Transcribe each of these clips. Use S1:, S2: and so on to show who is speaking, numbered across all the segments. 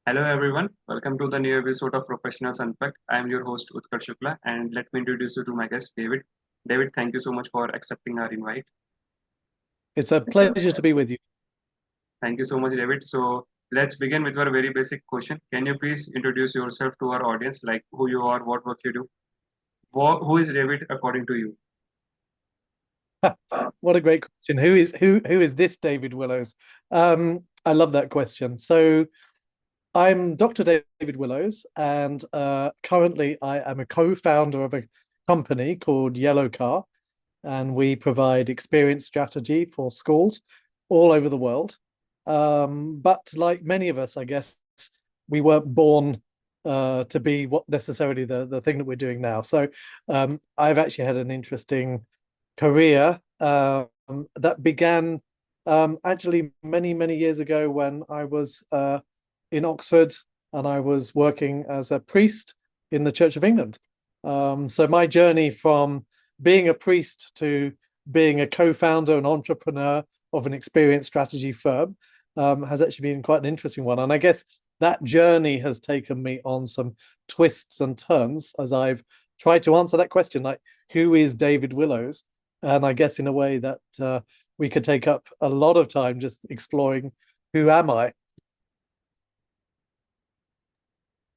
S1: Hello everyone, welcome to the new episode of Professionals Unplugged. I am your host Utkarsh Shukla and let me introduce you to my guest David. David, thank you so much for accepting our invite.
S2: It's a pleasure to be with you.
S1: Thank you so much, David. So let's begin with our very basic question. Can you please introduce yourself to our audience, like who you are, what work you do? Who is David according to you?
S2: What a great question. Who is this David Willows? I love that question. So I'm Dr. David Willows, and currently I am a co-founder of a company called Yellow Car, and we provide experience strategy for schools all over the world. But like many of us, I guess we weren't born to be what necessarily the thing that we're doing now. So I've actually had an interesting career that began actually many years ago when I was in Oxford and I was working as a priest in the Church of England. So my journey from being a priest to being a co-founder and entrepreneur of an experience strategy firm has actually been quite an interesting one. And I guess that journey has taken me on some twists and turns as I've tried to answer that question, like, who is David Willows? And I guess in a way that we could take up a lot of time just exploring who am I?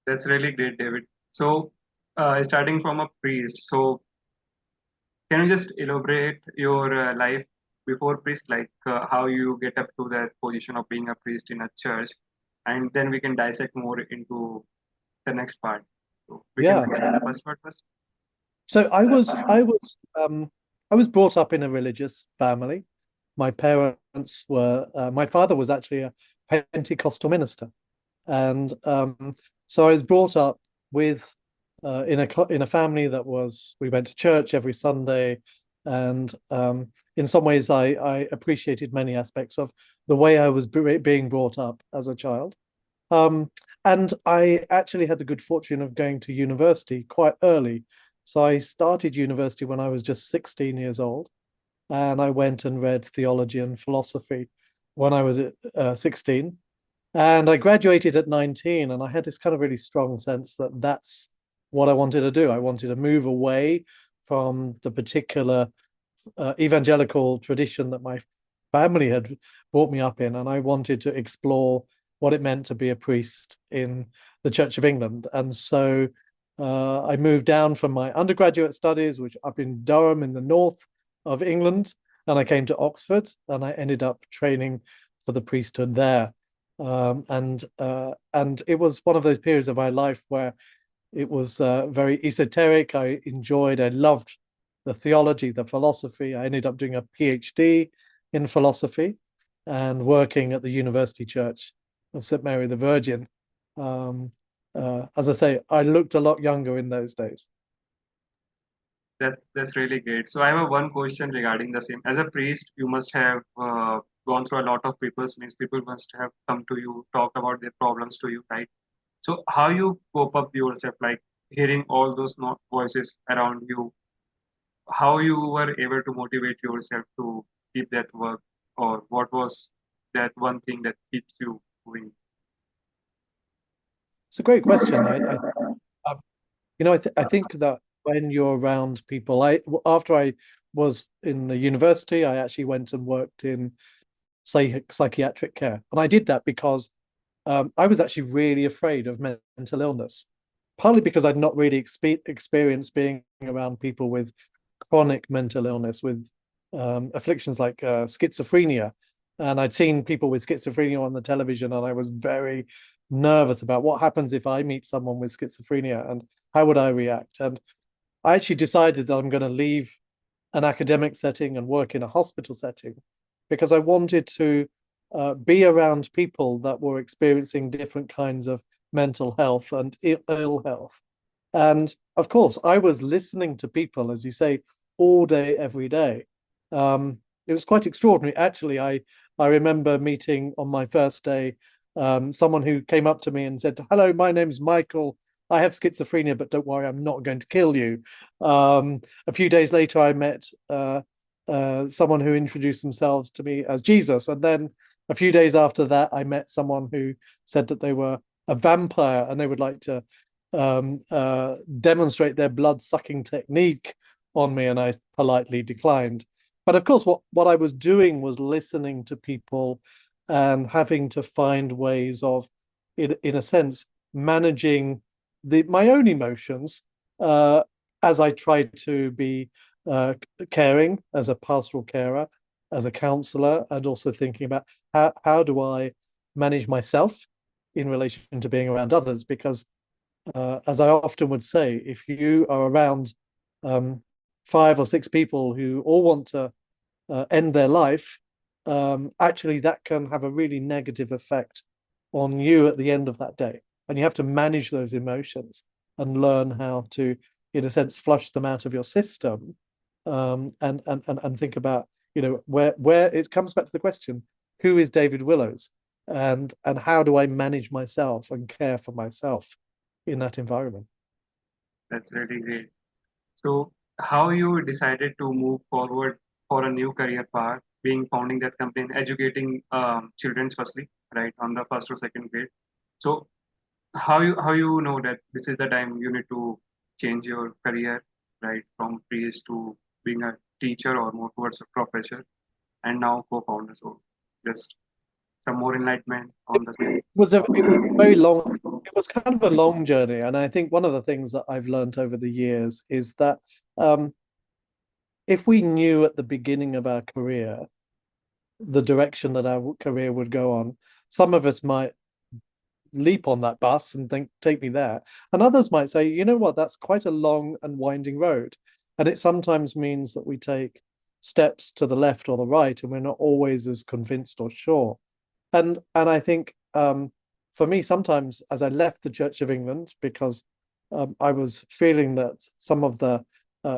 S1: That's really great, David. So starting from a priest, so can you just elaborate your life before priest, like how you get up to that position of being a priest in a church, and then we can dissect more into the next part. So we can
S2: Yeah.
S1: begin with the first part first.
S2: So I was brought up in a religious family. My parents were my father was actually a Pentecostal minister, and so I was brought up with in a family that was we went to church every Sunday, and in some ways I appreciated many aspects of the way I was being brought up as a child. Um, and I actually had the good fortune of going to university quite early. So I started university when I was just 16 years old, and I went and read theology and philosophy when I was 16. And I graduated at 19, and I had this kind of really strong sense that that's what I wanted to do. I wanted to move away from the particular evangelical tradition that my family had brought me up in, and I wanted to explore what it meant to be a priest in the Church of England. And so I moved down from my undergraduate studies, which up in Durham in the north of England, and I came to Oxford, and I ended up training for the priesthood there. And it was one of those periods of my life where it was very esoteric. I loved the theology, the philosophy. I ended up doing a PhD in philosophy and working at the University Church of St. Mary the Virgin. As I say, I looked a lot younger in those days.
S1: That's really great. So I have one question regarding the same. As a priest, you must have gone through a lot of people. Means people must have come to you, talk about their problems to you, right? So how you cope up yourself, like hearing all those voices around you, how you were able to motivate yourself to keep that work, or what was that one thing that keeps you going?
S2: It's a great question. Um, I think that when you're around people, after I was in the university, I actually went and worked in psychiatric care, and I did that because I was actually really afraid of mental illness, partly because I'd not really experienced being around people with chronic mental illness, with afflictions like schizophrenia. And I'd seen people with schizophrenia on the television, and I was very nervous about what happens if I meet someone with schizophrenia and how would I react. And I actually decided that I'm going to leave an academic setting and work in a hospital setting because I wanted to be around people that were experiencing different kinds of mental health and ill health. And of course, I was listening to people, as you say, all day, every day. It was quite extraordinary. Actually, I remember meeting on my first day someone who came up to me and said, "Hello, my name's Michael. I have schizophrenia, but don't worry, I'm not going to kill you." A few days later, I met someone who introduced themselves to me as Jesus. And then a few days after that, I met someone who said that they were a vampire and they would like to demonstrate their blood-sucking technique on me, and I politely declined. But of course, what I was doing was listening to people and having to find ways of, in a sense, managing my own emotions as I tried to be caring as a pastoral carer, as a counselor, and also thinking about how do I manage myself in relation to being around others. Because as I often would say, if you are around 5 or 6 people who all want to end their life, actually that can have a really negative effect on you at the end of that day. And you have to manage those emotions and learn how to, in a sense, flush them out of your system, and think about, where it comes back to the question, who is David Willows, and how do I manage myself and care for myself in that environment.
S1: That's really great. So, how you decided to move forward for a new career path, being founding that company, educating children firstly, right, on the first or second grade. So, how you know that this is the time you need to change your career, right, from priest to being a teacher or more towards a professor, and now co-founder. So, just some more enlightenment on the same.
S2: It was very long. It was kind of a long journey, and I think one of the things that I've learned over the years is that um, if we knew at the beginning of our career the direction that our career would go on, some of us might leap on that bus and think, take me there. And others might say, you know what, that's quite a long and winding road. And it sometimes means that we take steps to the left or the right, and we're not always as convinced or sure. And I think for me, sometimes as I left the Church of England, because I was feeling that some of the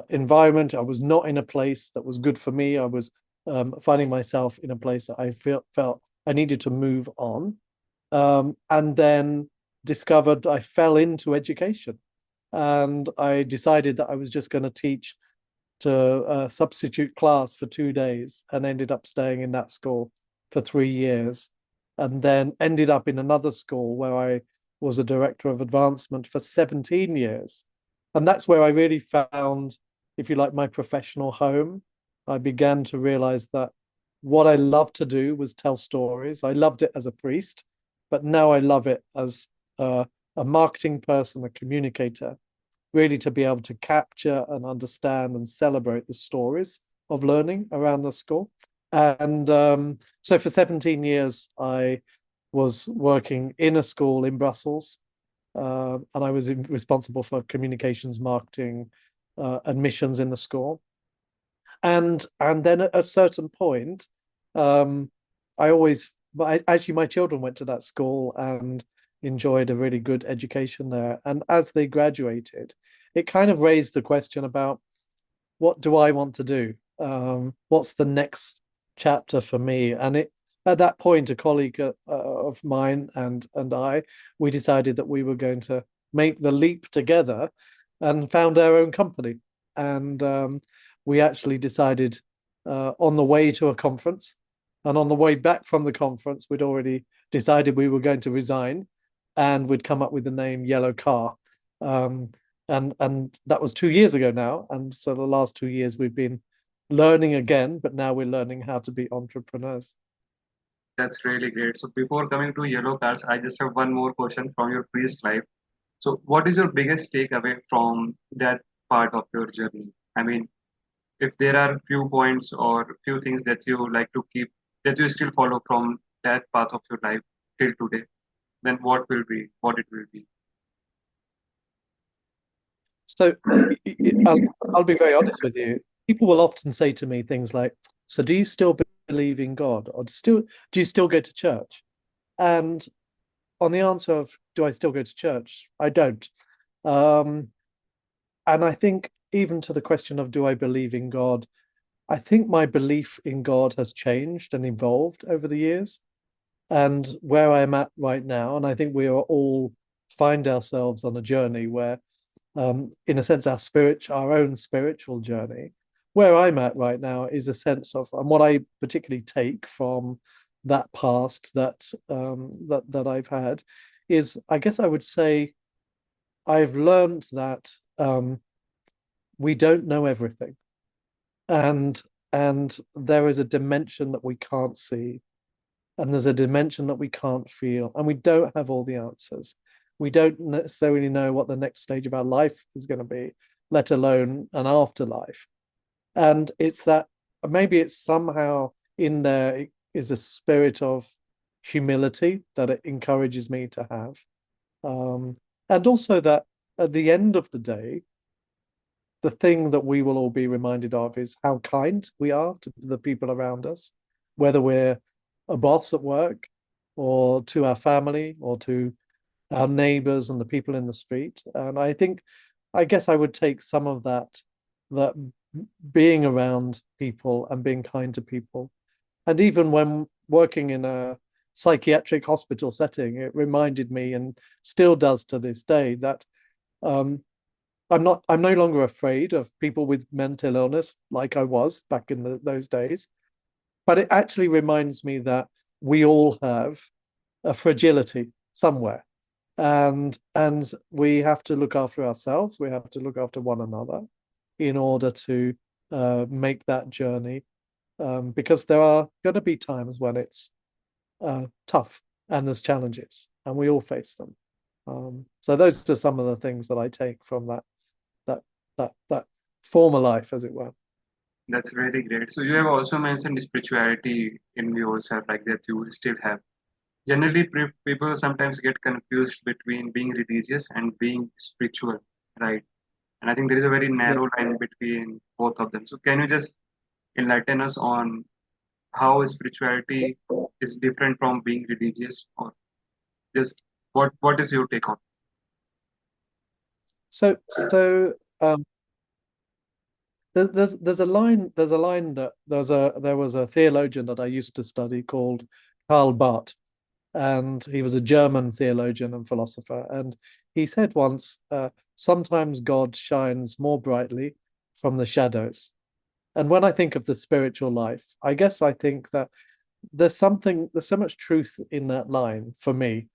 S2: environment, I was not in a place that was good for me. I was finding myself in a place that I felt I needed to move on. And then discovered I fell into education, and I decided that I was just going to teach to a substitute class for 2 days, and ended up staying in that school for 3 years, and then ended up in another school where I was a director of advancement for 17 years. And that's where I really found, if you like, my professional home. I began to realize that what I loved to do was tell stories. I loved it as a priest, but now I love it as a marketing person, a communicator, really to be able to capture and understand and celebrate the stories of learning around the school. And so for 17 years, I was working in a school in Brussels, and I was responsible for communications, marketing, admissions in the school. And then at a certain point, I always, actually, my children went to that school and enjoyed a really good education there. And as they graduated, it kind of raised the question about, what do I want to do? What's the next chapter for me? And at that point, a colleague of mine and we decided that we were going to make the leap together and found our own company. And we actually decided on the way to a conference, and on the way back from the conference, we'd already decided we were going to resign, and we'd come up with the name Yellow Car. And that was 2 years ago now. And so the last 2 years we've been learning again, but now we're learning how to be entrepreneurs.
S1: That's really great. So before coming to yellow cards, I just have one more question from your priest life. So what is your biggest takeaway from that part of your journey? I mean, if there are few points or few things that you like to keep, that you still follow from that path of your life till today, then what it will be?
S2: So I'll be very honest with you. People will often say to me things like, so do you still believe in God, or do you still go to church? And on the answer of, do I still go to church? I don't. Um, and I think even to the question of, do I believe in God? I think my belief in God has changed and evolved over the years. And where I'm at right now, and I think we are all find ourselves on a journey where, in a sense, our own spiritual journey. Where I'm at right now is a sense of, and what I particularly take from that past that I've had, is, I guess I would say, I've learned that we don't know everything, and there is a dimension that we can't see, and there's a dimension that we can't feel, and we don't have all the answers. We don't necessarily know what the next stage of our life is going to be, let alone an afterlife. And it's that maybe it's somehow in there is a spirit of humility that it encourages me to have. And also that at the end of the day, the thing that we will all be reminded of is how kind we are to the people around us, whether we're a boss at work or to our family or to our neighbors and the people in the street. And I guess I would take some of that being around people and being kind to people. And even when working in a psychiatric hospital setting, it reminded me, and still does to this day, that I'm no longer afraid of people with mental illness like I was back in those days. But it actually reminds me that we all have a fragility somewhere. And we have to look after ourselves, we have to look after one another in order to make that journey. Because there are going to be times when it's tough and there's challenges, and we all face them. So those are some of the things that I take from that former life, as it were.
S1: That's really great. So you have also mentioned spirituality in yourself, like that you still have. Generally, people sometimes get confused between being religious and being spiritual, right? And I think there is a very
S2: Yeah.
S1: narrow line between both of them. So can you just enlighten us on how spirituality is different from being religious, or just what is your take on?
S2: So there's a line that there was a theologian that I used to study called Karl Barth, and he was a German theologian and philosopher. And he said once, sometimes God shines more brightly from the shadows. And when I think of the spiritual life, I guess I think that there's so much truth in that line for me,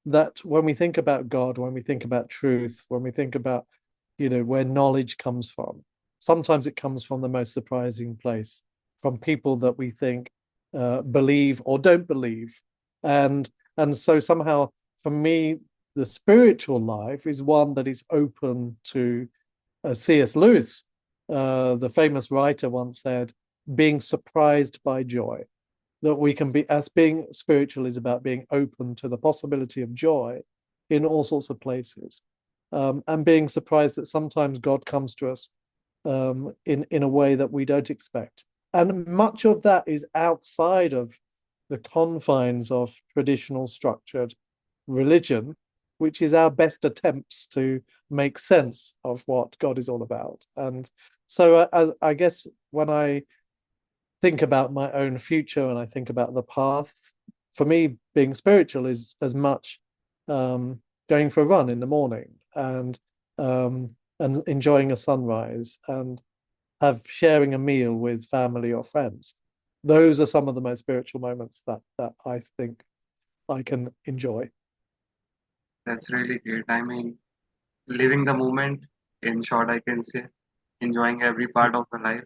S2: that when we think about God, when we think about truth, when we think about, where knowledge comes from, sometimes it comes from the most surprising place, from people that we think believe or don't believe. And so somehow for me, the spiritual life is one that is open to C.S. Lewis, the famous writer, once said, being surprised by joy. That we can be, as being spiritual is about being open to the possibility of joy in all sorts of places, and being surprised that sometimes God comes to us in a way that we don't expect. And much of that is outside of the confines of traditional structured religion, which is our best attempts to make sense of what God is all about. And so, as I guess, when I think about my own future and I think about the path, for me, being spiritual is as much going for a run in the morning and enjoying a sunrise and sharing a meal with family or friends. Those are some of the most spiritual moments that I think I can enjoy.
S1: That's really great. I mean, living the moment, in short, I can say, enjoying every part of the life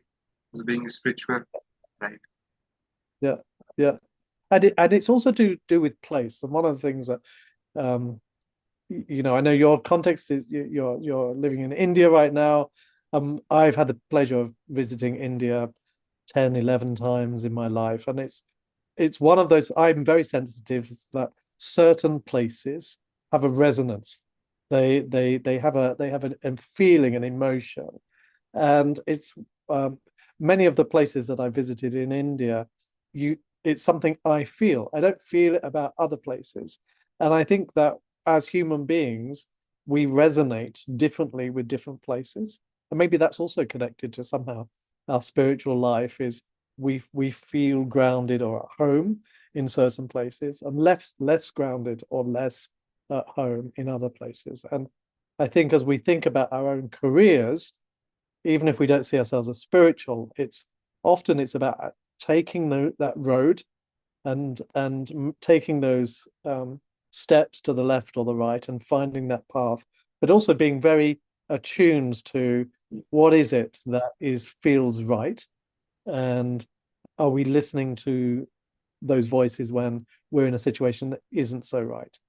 S1: is being spiritual, right?
S2: Yeah, yeah. And it's also to do with place. And one of the things that um I know your context is you're living in India right now. I've had the pleasure of visiting India 10, 11 times in my life. And it's one of those, I'm very sensitive that certain places have a resonance. They have a feeling, an emotion. And many of the places that I visited in India, it's something I feel. I don't feel it about other places. And I think that as human beings, we resonate differently with different places. And maybe that's also connected to somehow our spiritual life is we feel grounded or at home in certain places and less grounded or less at home in other places. And I think as we think about our own careers, even if we don't see ourselves as spiritual, it's about taking that road and taking those steps to the left or the right and finding that path, but also being very attuned to what is it that feels right, and are we listening to those voices when we're in a situation that isn't so right.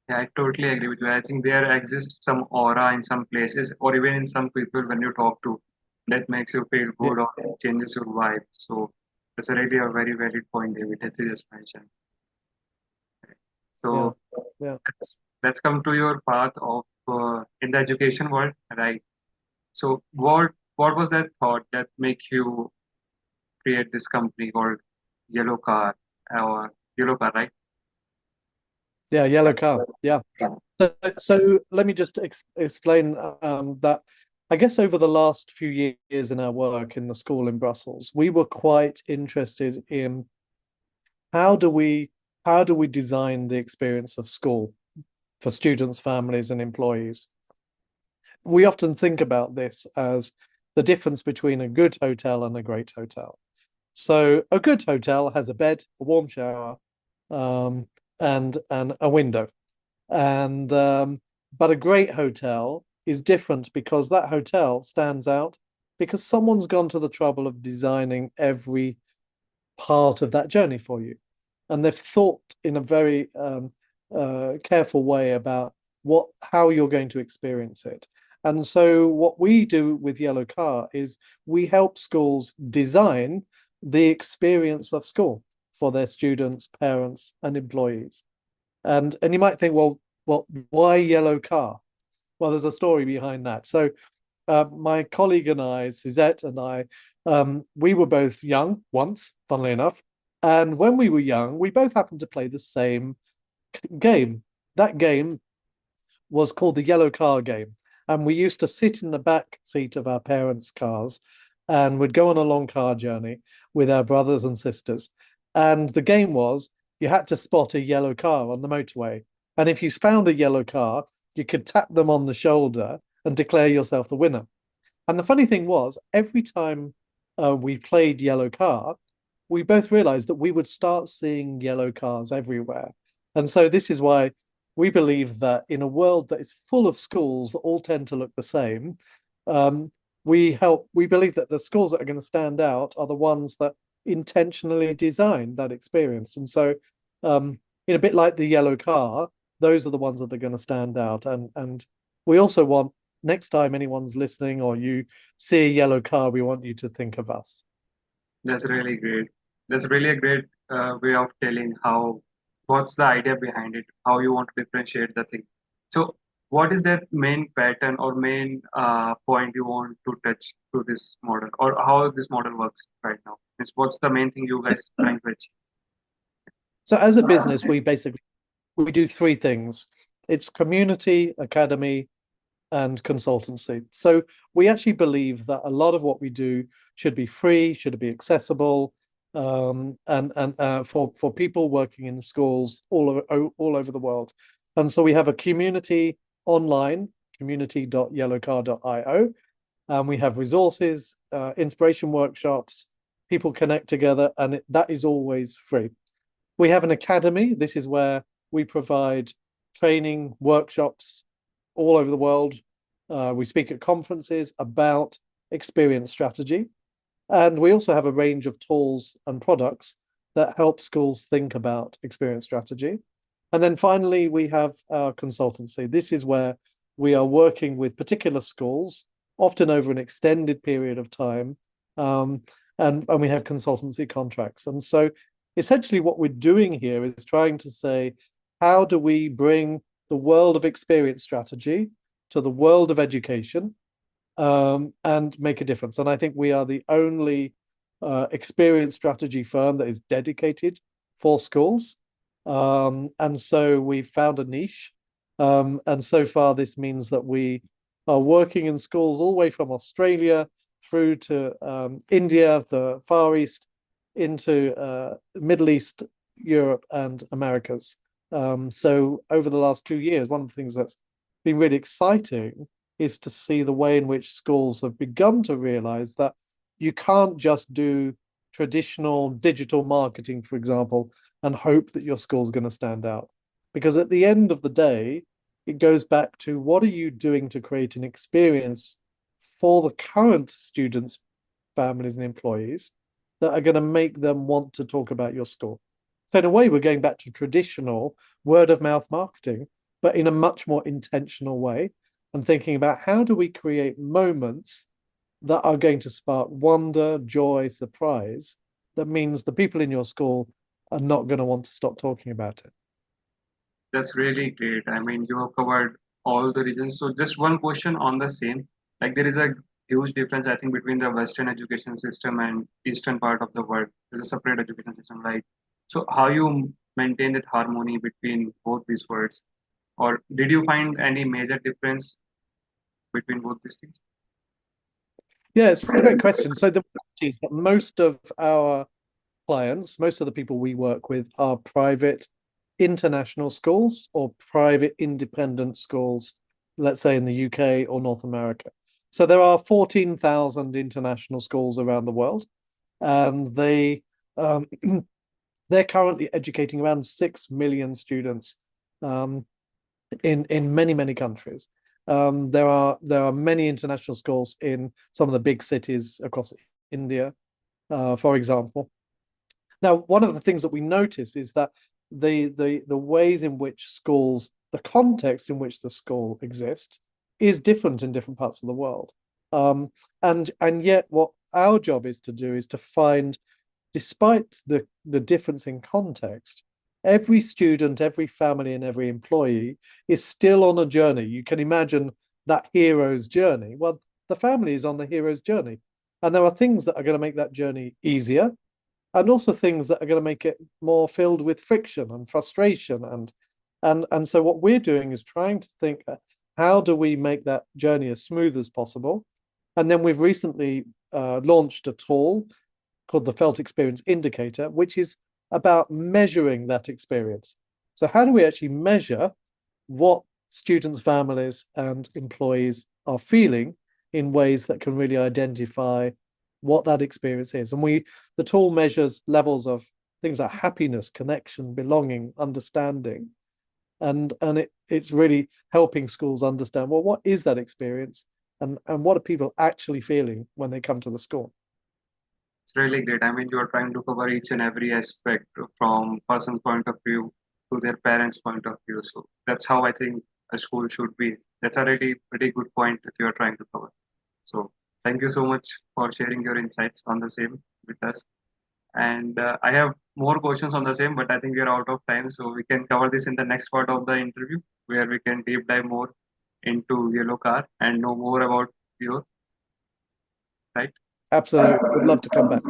S1: Yeah, I totally agree with you. I think there exists some aura in some places, or even in some people when you talk to, that makes you feel
S2: Yeah,
S1: good or changes your vibe. So that's really a very valid point, David, that you just mentioned.
S2: yeah,
S1: So
S2: yeah.
S1: let's come to your path of in the education world, right? So what was that thought that make you create this company called Yellow Car or Yellow Car, right?
S2: Yeah, yellow car. Yeah.
S1: Yeah.
S2: So let me just explain that I guess over the last few years in our work in the school in Brussels, we were quite interested in how do we how do we design the experience of school for students, families, and employees. We often think about this as the difference between a good hotel and a great hotel. So a good hotel has a bed, a warm shower, um, and a window. And but a great hotel is different because that hotel stands out because someone's gone to the trouble of designing every part of that journey for you, and they've thought in a very careful way about how you're going to experience it. And so what we do with Yellow Car is we help schools design the experience of school for their students, parents, and employees. And you might think, well, why Yellow Car? Well, there's a story behind that. So my colleague and I, Suzette and I, we were both young once, funnily enough. And when we were young, we both happened to play the same game. That game was called the Yellow Car game. And we used to sit in the back seat of our parents' cars and would go on a long car journey with our brothers and sisters. And the game was you had to spot a yellow car on the motorway. And if you found a yellow car, you could tap them on the shoulder and declare yourself the winner. And the funny thing was, every time we played Yellow Car, we both realized that we would start seeing yellow cars everywhere. And so this is why we believe that in a world that is full of schools that all tend to look the same, um, we believe that the schools that are going to stand out are the ones that intentionally design that experience. And so in a bit like the yellow car, those are the ones that are going to stand out. And we also want next time anyone's listening or you see a yellow car, we want you to think of us.
S1: That's really great. That's really a great way of telling how what's the idea behind it, how you want to differentiate the thing. So, what is that main pattern or main point you want to touch to this model, or how this model works right now? Means what's the main thing you guys trying to achieve?
S2: So as a business, we do three things. It's community, academy, and consultancy. So we actually believe that a lot of what we do should be free, should be accessible, and for people working in schools all over the world. And so we have a community online, community.yellowcar.io, and we have resources, inspiration workshops, people connect together, and that is always free. We have an academy. This is where we provide training workshops all over the world. We speak at conferences about experience strategy. And we also have a range of tools and products that help schools think about experience strategy. And then finally, we have our consultancy. This is where we are working with particular schools, often over an extended period of time. And we have consultancy contracts. And so essentially what we're doing here is trying to say, how do we bring the world of experience strategy to the world of education and make a difference? And I think we are the only experience strategy firm that is dedicated for schools. And so we found a niche. And so far, this means that we are working in schools all the way from Australia through to India, the Far East, into Middle East, Europe, and Americas. So over the last 2 years, one of the things that's been really exciting is to see the way in which schools have begun to realize that you can't just do traditional digital marketing, for example, and hope that your school's going to stand out. Because at the end of the day, it goes back to what are you doing to create an experience for the current students, families, and employees that are going to make them want to talk about your school. So in a way, we're going back to traditional word of mouth marketing, but in a much more intentional way, and thinking about how do we create moments that are going to spark wonder, joy, surprise. That means the people in your school are not going to want to stop talking about it.
S1: That's really great. I mean, you have covered all the regions. So just one question on the same. Like there is a huge difference, I think, between the Western education system and Eastern part of the world. There's a separate education system, right? So how you maintain that harmony between both these worlds? Or did you find any major difference between both these things?
S2: Yeah, it's a great question. So the reality is that most of our clients, most of the people we work with are private international schools or private independent schools, let's say in the UK or North America. So there are 14,000 international schools around the world, and um, they're currently educating around 6 million students um, in many countries. There are many international schools in some of the big cities across India, for example. Now, one of the things that we notice is that the ways in which schools, the context in which the school exists, is different in different parts of the world. And yet, what our job is to do is to find, despite the difference in context, every student, every family, and every employee is still on a journey. You can imagine that hero's journey. Well, the family is on the hero's journey, and there are things that are going to make that journey easier and also things that are going to make it more filled with friction and frustration and so what we're doing is trying to think how do we make that journey as smooth as possible. And then we've recently launched a tool called the Felt Experience Indicator, which is about measuring that experience. So how do we actually measure what students, families, and employees are feeling in ways that can really identify what that experience is? And the tool measures levels of things like happiness, connection, belonging, understanding. And it's really helping schools understand, well, what is that experience and what are people actually feeling when they come to the school?
S1: It's really great. I mean, you are trying to cover each and every aspect from person's point of view to their parents' point of view. So that's how I think a school should be. That's a really pretty good point that you are trying to cover. So thank you so much for sharing your insights on the same with us. And I have more questions on the same, but I think we are out of time. So we can cover this in the next part of the interview where we can deep dive more into yellow car and know more about your, right?
S2: Absolutely. Would love to come back.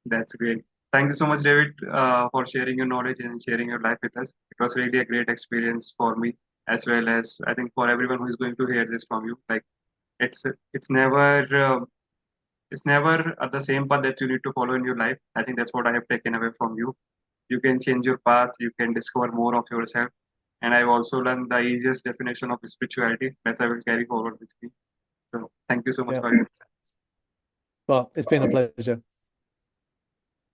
S1: That's great. Thank you so much, David, for sharing your knowledge and sharing your life with us. It was really a great experience for me, as well as I think for everyone who is going to hear this from you. Like it's it's never it's never the same path that you need to follow in your life. I think that's what I have taken away from you. You can change your path. You can discover more of yourself. And I've also learned the easiest definition of spirituality that I will carry forward with me. So thank you so much
S2: Yeah.
S1: for your insight.
S2: Well, it's been a pleasure.